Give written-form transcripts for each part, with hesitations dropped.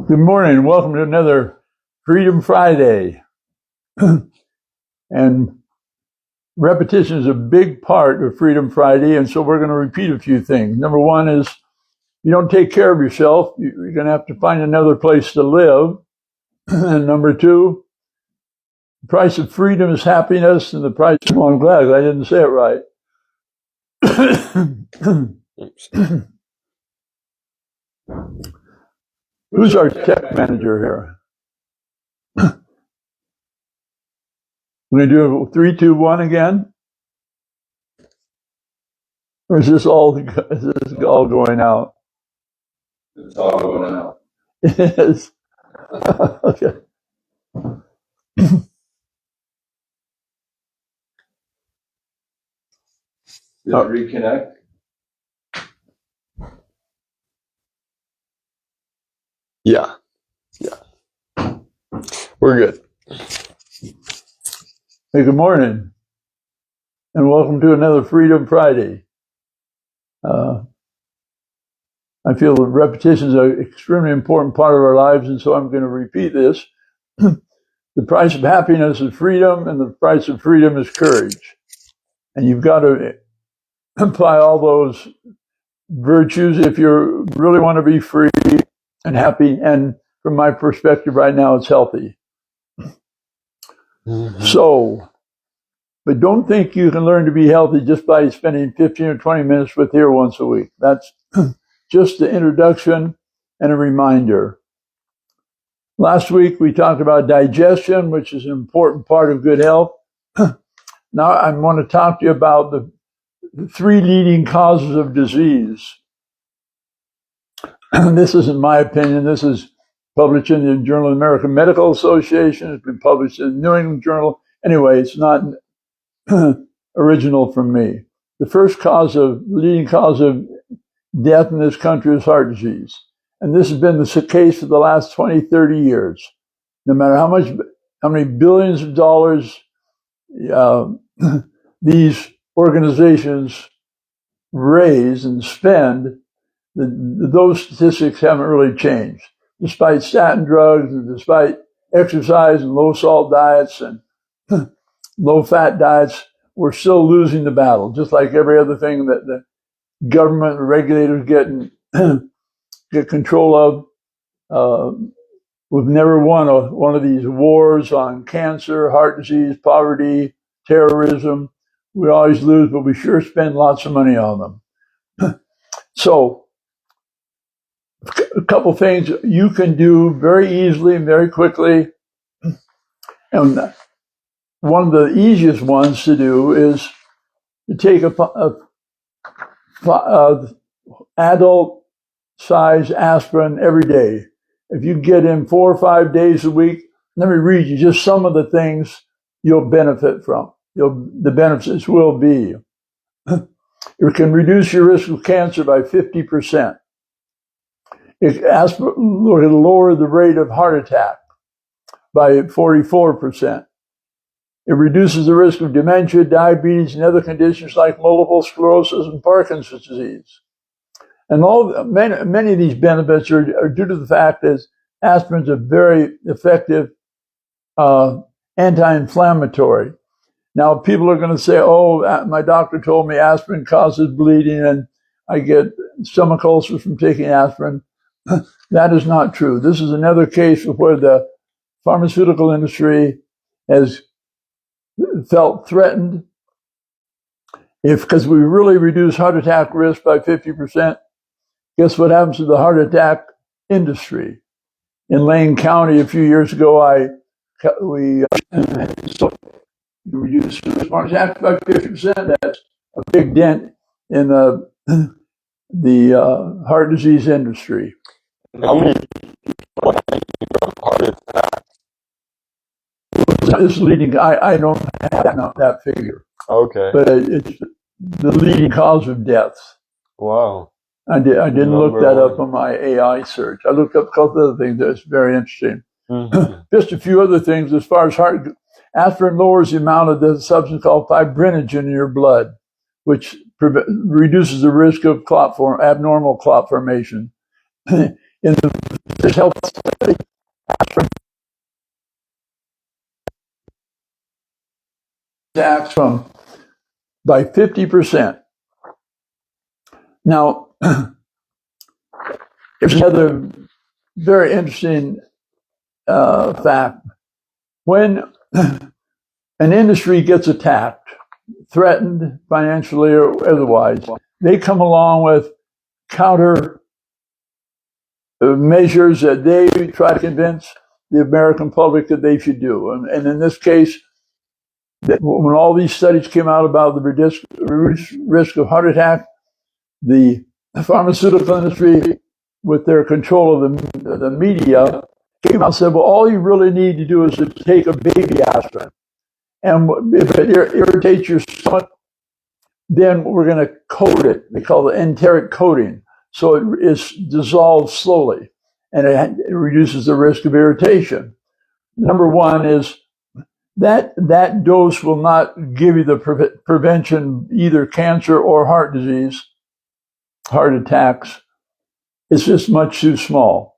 Good morning. Welcome to another Freedom Friday. And repetition is a big part of Freedom Friday, and so we're going to repeat a few things. Number one is you don't take care of yourself, you're going to have to find another place to live. And number two, the price of freedom is happiness, and the price of... Oh, I'm glad I didn't say it right. Who's our tech manager here? We're going to do 3, 2, 1 again? Or is this all going out? It's all going out. It is. Okay. Did it reconnect? Yeah. We're good. Hey, good morning, and welcome to another Freedom Friday. I feel that repetition is an extremely important part of our lives, and so I'm going to repeat this. The price of happiness is freedom, and the price of freedom is courage. And you've got to apply all those virtues if you really want to be free and happy. And from my perspective right now, it's healthy. So, but don't think you can learn to be healthy just by spending 15 or 20 minutes with here once a week. That's just the introduction and a reminder. Last week we talked about digestion, which is an important part of good health. Now I want to talk to you about the 3 leading causes of disease. This isn't my opinion. This is published in the Journal of the American Medical Association. It's been published in the New England Journal. Anyway, it's not original from me. The first leading cause of death in this country is heart disease. And this has been the case for the last 20, 30 years. No matter how many billions of dollars these organizations raise and spend, those statistics haven't really changed. Despite statin drugs and despite exercise and low salt diets and low fat diets, we're still losing the battle, just like every other thing that the government and regulators get control of. We've never won one of these wars on cancer, heart disease, poverty, terrorism. We always lose, but we sure spend lots of money on them. So, a couple things you can do very easily and very quickly. And one of the easiest ones to do is to take a adult size aspirin every day. If you get in 4 or 5 days a week, let me read you just some of the things you'll benefit from. The benefits will be: it can reduce your risk of cancer by 50%. It will lower the rate of heart attack by 44%. It reduces the risk of dementia, diabetes, and other conditions like multiple sclerosis and Parkinson's disease. And many of these benefits are due to the fact that aspirin is a very effective anti-inflammatory. Now, people are going to say, oh, my doctor told me aspirin causes bleeding and I get stomach ulcers from taking aspirin. That is not true. This is another case where the pharmaceutical industry has felt threatened. Because we really reduce heart attack risk by 50%, guess what happens to the heart attack industry? In Lane County a few years ago, we reduced heart attack by 50%. That's a big dent in the heart disease industry. How many people have heart attack? This leading, I don't have that figure. Okay. But it's the leading cause of deaths. Wow. I didn't look that up on my AI search. I looked up a couple other things that's very interesting. Mm-hmm. Just a few other things as far as aspirin lowers the amount of the substance called fibrinogen in your blood, which reduces the risk of abnormal clot formation. in the health study, attacks from by 50%. Now, there's another very interesting fact. When an industry gets attacked, threatened financially or otherwise, they come along with counter measures that they try to convince the American public that they should do. And in this case, when all these studies came out about the risk of heart attack, the pharmaceutical industry, with their control of the media, came out and said, well, all you really need to do is to take a baby aspirin. And if it irritates your stomach, then we're going to coat it. They call it enteric coating. So it is dissolved slowly, and it reduces the risk of irritation. Number one is that dose will not give you the prevention, either cancer or heart disease, heart attacks. It's just much too small.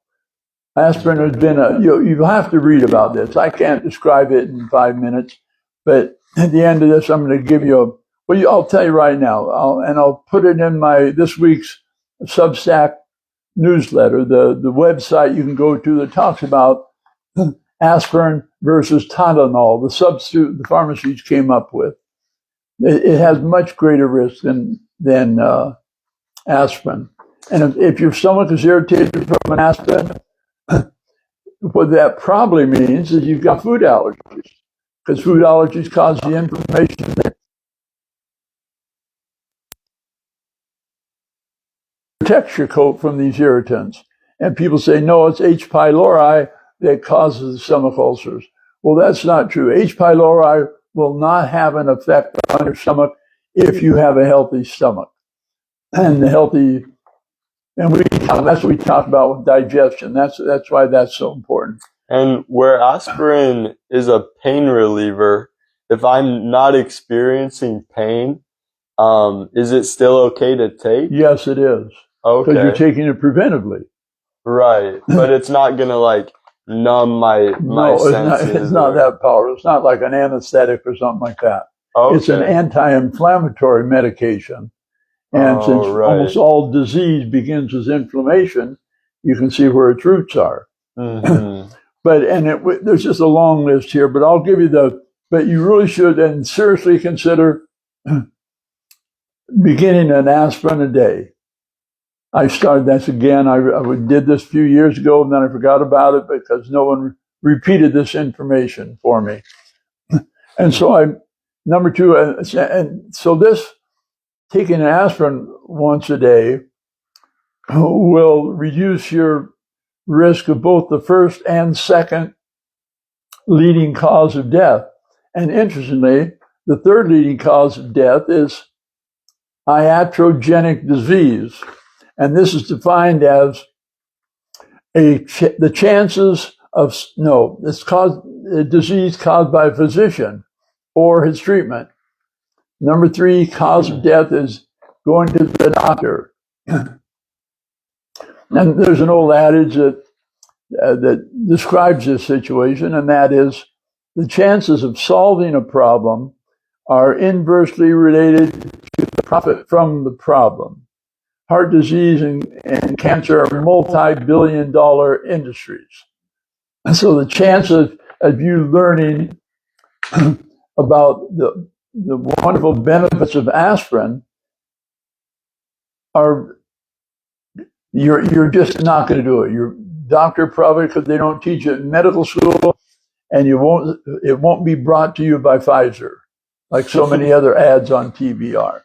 Aspirin has been you have to read about this. I can't describe it in 5 minutes, but at the end of this, I'm going to give you I'll tell you right now, I'll put it in this week's Substack newsletter, the website you can go to that talks about aspirin versus Tylenol, the substitute the pharmacies came up with. It has much greater risk than aspirin. And if your stomach is irritated from an aspirin, what that probably means is you've got food allergies, because food allergies cause the inflammation that protects your coat from these irritants. And people say, no, it's H. pylori that causes the stomach ulcers. Well, that's not true. H. pylori will not have an effect on your stomach if you have a healthy stomach. And that's what we talk about with digestion. That's why that's so important. And where aspirin is a pain reliever, if I'm not experiencing pain, is it still okay to take? Yes, it is. Okay. Because you're taking it preventively. Right. But it's not going to numb my senses. It's not that powerful. It's not like an anesthetic or something like that. Okay. It's an anti-inflammatory medication. And since almost all disease begins with inflammation, you can see where its roots are. Mm-hmm. There's just a long list here, but I'll give you but you really should and seriously consider beginning an aspirin a day. I started this again. I did this a few years ago, and then I forgot about it because no one repeated this information for me. And so number two, and so this, taking an aspirin once a day will reduce your risk of both the first and second leading cause of death. And interestingly, the third leading cause of death is iatrogenic disease. And this is defined as the chances of, it's a disease caused by a physician or his treatment. Number three cause of death is going to the doctor. And there's an old adage that describes this situation, and that is the chances of solving a problem are inversely related to the profit from the problem. Heart disease and cancer are multi-billion-dollar industries. And so the chance of you learning about the wonderful benefits of aspirin you're just not going to do it. Your doctor probably, because they don't teach it in medical school, and it won't be brought to you by Pfizer, like so many other ads on TV are.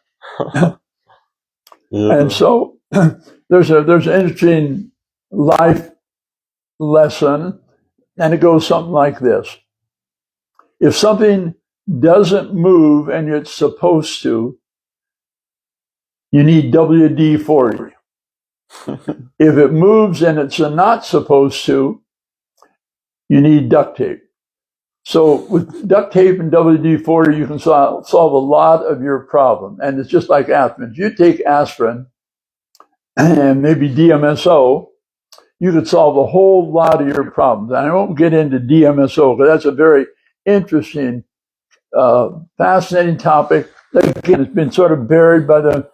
Yeah. And so there's an interesting life lesson, and it goes something like this. If something doesn't move and it's supposed to, you need WD-40. If it moves and it's not supposed to, you need duct tape. So with duct tape and WD-40, you can solve a lot of your problem. And it's just like aspirin. If you take aspirin and maybe DMSO, you could solve a whole lot of your problems. And I won't get into DMSO because that's a very interesting, fascinating topic. Again, it's been sort of buried by the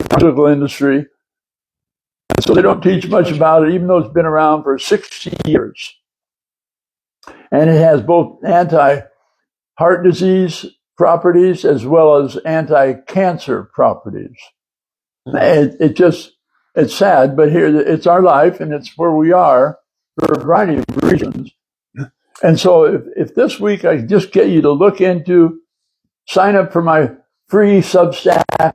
pharmaceutical industry. So they don't teach much about it, even though it's been around for 60 years. And it has both anti-heart disease properties as well as anti-cancer properties. It's sad, but here it's our life and it's where we are for a variety of reasons. And so if this week I just get you to look into, sign up for my free Substack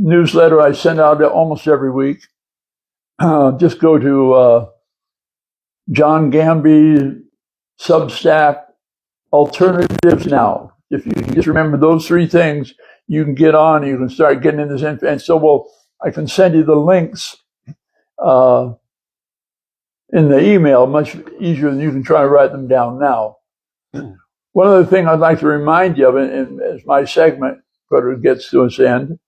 newsletter I send out almost every week. Just go to John Gamby Substack Alternatives Now. If you can just remember those three things, you can get on, you can start getting into this info. And so I can send you the links in the email much easier than you can try to write them down now. One other thing I'd like to remind you of as my segment gets to its end.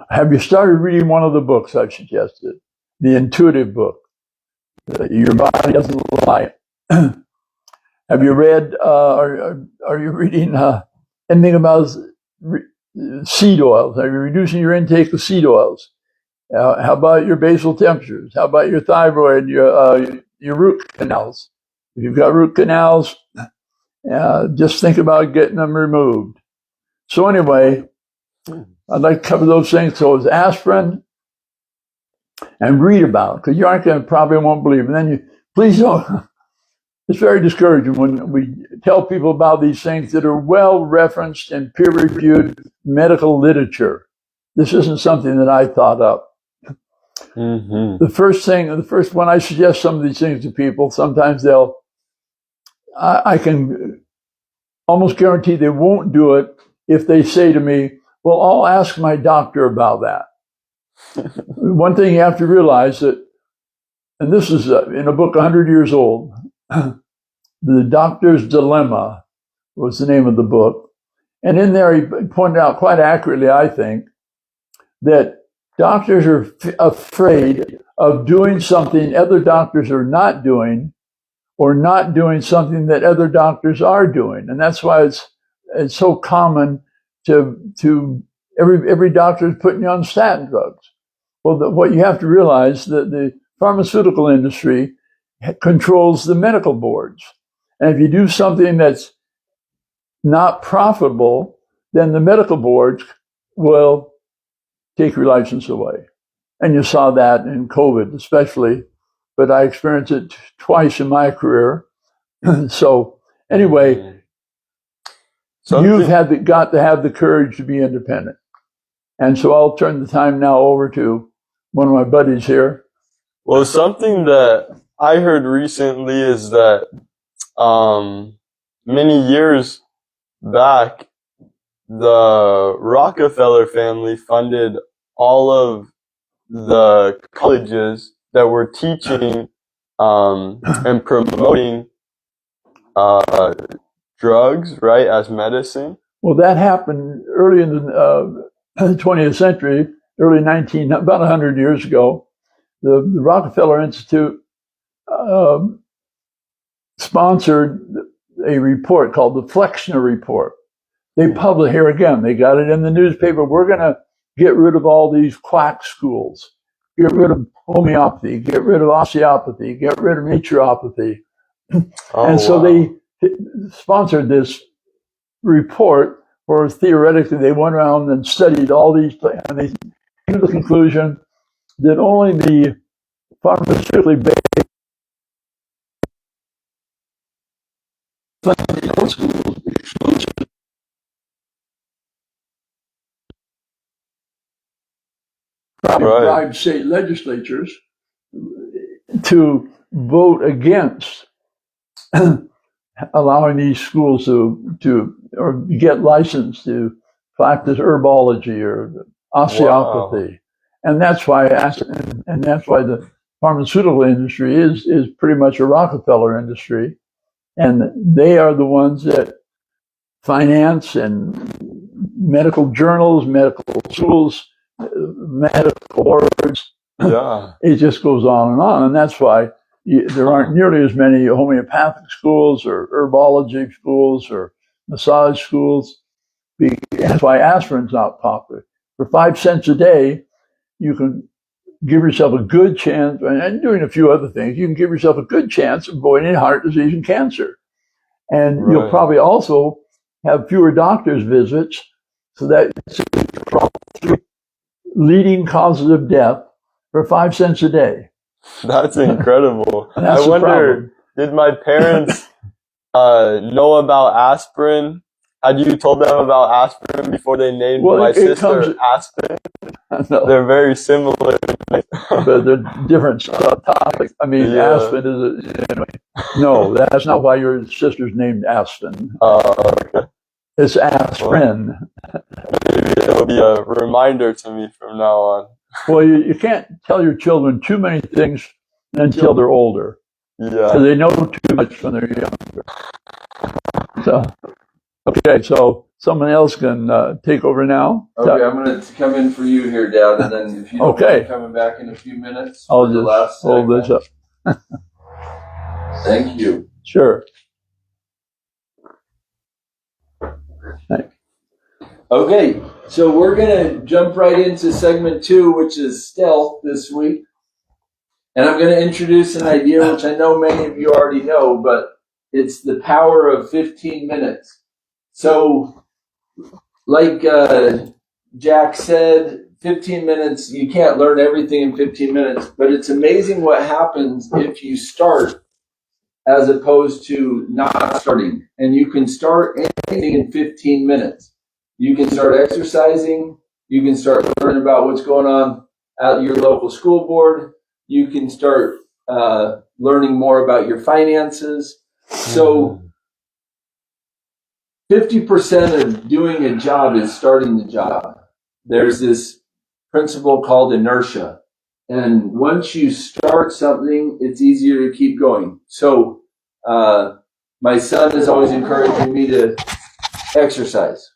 Have you started reading one of the books I've suggested? The intuitive book, Your Body Doesn't Lie. Have you read, are you reading anything about seed oils? Are you reducing your intake of seed oils? How about your basal temperatures? How about your thyroid, your root canals? If you've got root canals, just think about getting them removed. So anyway, I'd like to cover those things. So it's aspirin, and read about it, because you aren't going to, probably won't believe. And then please don't. It's very discouraging when we tell people about these things that are well referenced in peer-reviewed medical literature. This isn't something that I thought up. Mm-hmm. The first when I suggest some of these things to people, sometimes I can almost guarantee they won't do it if they say to me, well, I'll ask my doctor about that. One thing you have to realize that, and this is in a book 100 years old, The Doctor's Dilemma was the name of the book. And in there, he pointed out quite accurately, I think, that doctors are afraid of doing something other doctors are not doing, or not doing something that other doctors are doing. And that's why it's so common to every doctor is putting you on statin drugs. Well, what you have to realize that the pharmaceutical industry controls the medical boards. And if you do something that's not profitable, then the medical boards will take your license away. And you saw that in COVID especially, but I experienced it twice in my career. So anyway, you've got to have the courage to be independent. And so I'll turn the time now over to one of my buddies here. Well, something that I heard recently is that many years back, the Rockefeller family funded all of the colleges that were teaching and promoting drugs, right, as medicine. Well, that happened early in the 20th century, about 100 years ago. The Rockefeller Institute sponsored a report called the Flexner Report. They published, here again, they got it in the newspaper. We're going to get rid of all these quack schools, get rid of homeopathy, get rid of osteopathy, get rid of naturopathy. And so they sponsored this report where theoretically they went around and studied all these things, and they came to the conclusion that only the pharmaceutically based schools bribe state legislatures to vote against allowing these schools to or get licensed to practice herbology or osteopathy. Wow. And that's why the pharmaceutical industry is pretty much a Rockefeller industry, and they are the ones that finance and medical journals, medical schools, metaphors. Yeah. It just goes on. And that's why there aren't nearly as many homeopathic schools or herbology schools or massage schools. That's why aspirin's not popular. For 5 cents a day, you can give yourself a good chance, and doing a few other things, you can give yourself a good chance of avoiding heart disease and cancer. And you'll probably also have fewer doctor's visits, so that leading causes of death for 5 cents a day. That's incredible. That's I wonder, did my parents know about aspirin? Had you told them about aspirin before they named my sister Aspen? No. They're very similar. But they're different topics. I mean, Aspen is anyway. No, that's not why your sister's named Aspen. Okay. It's aspirin. Maybe it'll be a reminder to me from now on. Well, you can't tell your children too many things until they're older. Yeah. So they know too much when they're younger. So, okay, so someone else can take over now. Okay, I'm going to come in for you here, Dad, and then if you don't mind coming back in a few minutes. I'll just hold this up. Thank you. Sure. Okay, so we're going to jump right into segment 2, which is stealth this week. And I'm going to introduce an idea which I know many of you already know, but it's the power of 15 minutes. So, like Jack said, 15 minutes, you can't learn everything in 15 minutes, but it's amazing what happens if you start as opposed to not starting. And you can start anything in 15 minutes. You can start exercising. You can start learning about what's going on at your local school board. You can start learning more about your finances. So 50% of doing a job is starting the job. There's this principle called inertia. And once you start something, it's easier to keep going. So my son is always encouraging me to exercise.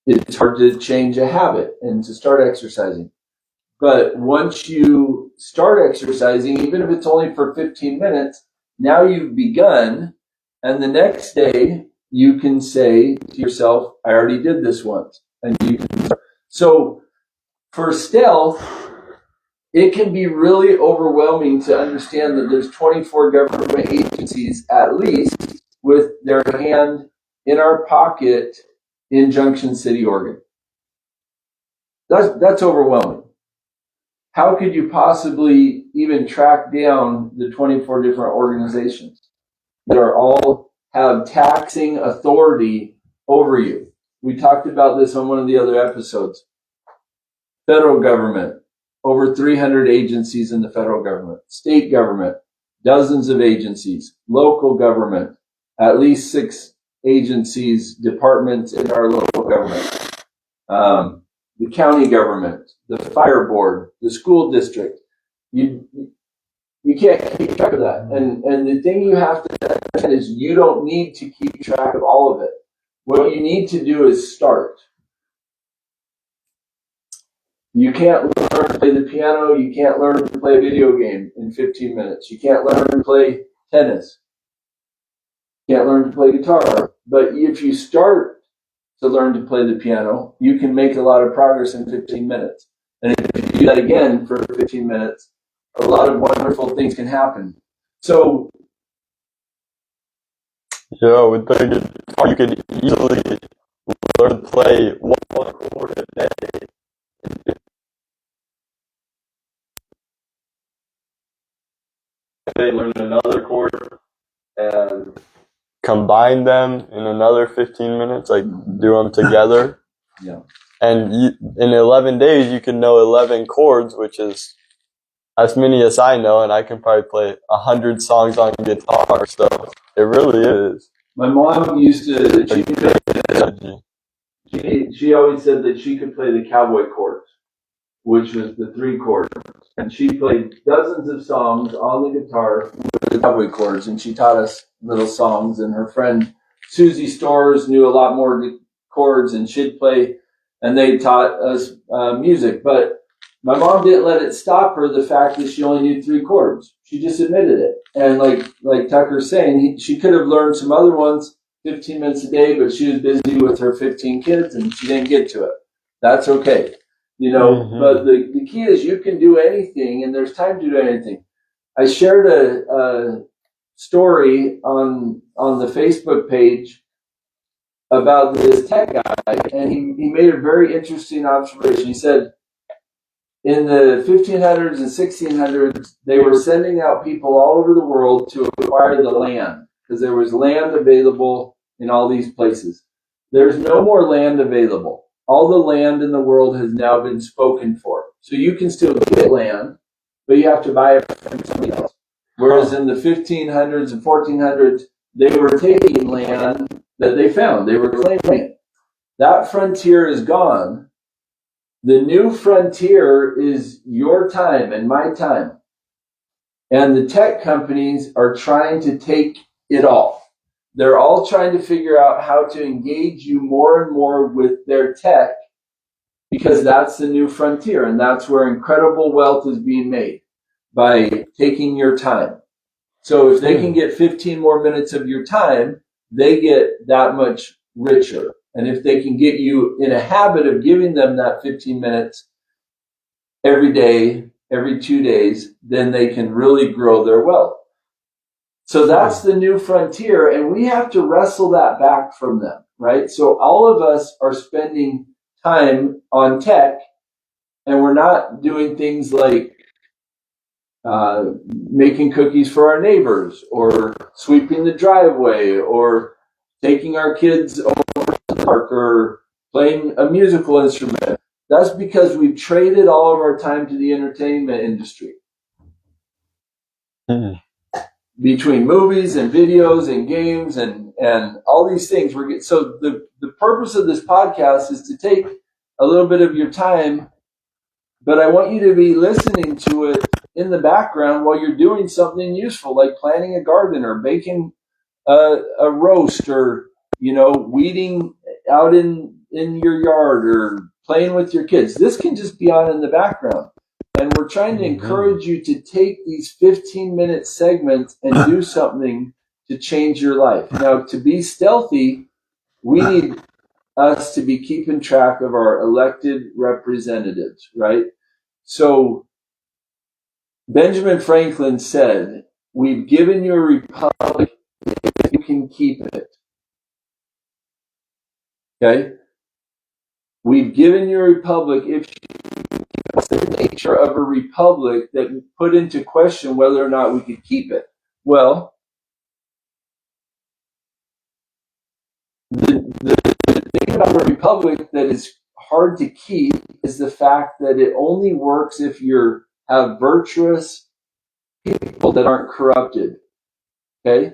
It's hard to change a habit and to start exercising. But once you start exercising, even if it's only for 15 minutes, now you've begun. And the next day, you can say to yourself, I already did this once. And you can start. So for stealth, it can be really overwhelming to understand that there's 24 government agencies, at least, with their hand in our pocket in Junction City, Oregon. That's overwhelming. How could you possibly even track down the 24 different organizations that are all have taxing authority over you? We talked about this on one of the other episodes. Federal government, over 300 agencies in the federal government. State government, dozens of agencies. Local government, at least 6 agencies, departments in our local government. The county government, the fire board, the school district. You can't keep track of that. And the thing you have to understand is you don't need to keep track of all of it. What you need to do is start. You can't learn to play the piano. You can't learn to play a video game in 15 minutes. You can't learn to play tennis. You can't learn to play guitar. But if you start to learn to play the piano, you can make a lot of progress in 15 minutes. And if you do that again for 15 minutes, a lot of wonderful things can happen. So, yeah, with the guitar, you could easily learn to play one chord a day. They learn another chord and combine them in another 15 minutes, like do them together. Yeah. And in 11 days, you can know 11 chords, which is as many as I know, and I can probably play 100 songs on guitar. So it really is. My mom used to, she always said that she could play the cowboy chords, which was the 3 chords. And she played dozens of songs on the guitar with the cowboy chords, and she taught us little songs. And her friend Susie Storrs knew a lot more chords, and she'd play and they taught us music. But my mom didn't let it stop her, the fact that she only knew 3 chords. She just admitted it. And like Tucker's saying, she could have learned some other ones 15 minutes a day, but she was busy with her 15 kids and she didn't get to it. That's okay. But the key is you can do anything, and there's time to do anything. I shared a story on the Facebook page about this tech guy, and he made a very interesting observation. He said, in the 1500s and 1600s, they were sending out people all over the world to acquire the land because there was land available in all these places. There's no more land available. All the land in the world has now been spoken for. So you can still get land, but you have to buy it from somebody else. Whereas in the 1500s and 1400s, they were taking land that they found. They were claiming it. That frontier is gone. The new frontier is your time and my time. And the tech companies are trying to take it all. They're all trying to figure out how to engage you more and more with their tech, because that's the new frontier, and that's where incredible wealth is being made, by taking your time. So if they can get 15 more minutes of your time, they get that much richer. And if they can get you in a habit of giving them that 15 minutes every day, every 2 days, then they can really grow their wealth. So that's the new frontier, and we have to wrestle that back from them, right? So all of us are spending time on tech, and we're not doing things like making cookies for our neighbors, or sweeping the driveway, or taking our kids over to the park, or playing a musical instrument. That's because we've traded all of our time to the entertainment industry. Between movies and videos and games and all these things. So the purpose of this podcast is to take a little bit of your time, but I want you to be listening to it in the background while you're doing something useful, like planting a garden or baking a roast, or weeding out in your yard, or playing with your kids. This can just be on in the background. And we're trying to encourage you to take these 15-minute segments and do something to change your life. Now, to be stealthy, we need us to be keeping track of our elected representatives, right? So Benjamin Franklin said, "We've given you a republic if you can keep it." Okay? We've given you a republic if what's the nature of a republic that put into question whether or not we could keep it? Well, the thing about a republic that is hard to keep is the fact that it only works if you have virtuous people that aren't corrupted. Okay?